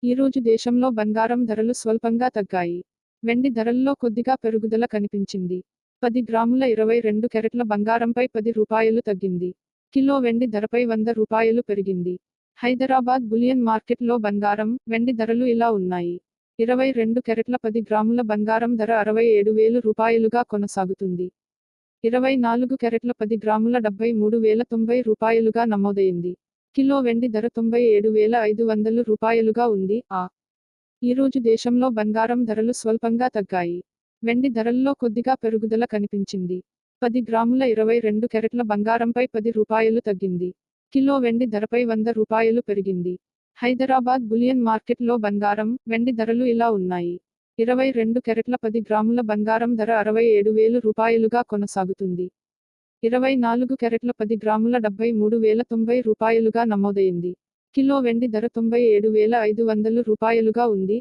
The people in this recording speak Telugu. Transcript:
ఈరోజు దేశంలో బంగారం ధరలు స్వల్పంగా తగ్గాయి. వెండి ధరల్లో కొద్దిగా పెరుగుదల కనిపించింది. 10 గ్రాముల 22 క్యారెట్ల బంగారంపై రూ. 10 తగ్గింది. కిలో వెండి ధరపై రూ. 100 పెరిగింది. హైదరాబాద్ బులియన్ మార్కెట్లో బంగారం, వెండి ధరలు ఇలా ఉన్నాయి. 22 క్యారెట్ల 10 గ్రాముల బంగారం ధర రూ. 67,000గా కొనసాగుతుంది. 24 క్యారెట్ల 10 గ్రాముల రూ. 73,090గా నమోదైంది. కిలో వెండి ధర రూ. 97,500గా ఉంది. ఈరోజు దేశంలో బంగారం ధరలు స్వల్పంగా తగ్గాయి. వెండి ధరల్లో కొద్దిగా పెరుగుదల కనిపించింది. 10 గ్రాముల 22 క్యారెట్ల బంగారంపై రూ. 10 తగ్గింది. కిలో వెండి ధరపై రూ. 100 పెరిగింది. హైదరాబాద్ బులియన్ మార్కెట్లో బంగారం, వెండి ధరలు ఇలా ఉన్నాయి. 22 క్యారెట్ల 10 గ్రాముల బంగారం ధర రూ. 67,000గా కొనసాగుతుంది. 24 క్యారెట్ల 10 గ్రాముల రూ. 73,090గా నమోదైంది. కిలో వెండి ధర రూ. 97,500గా ఉంది.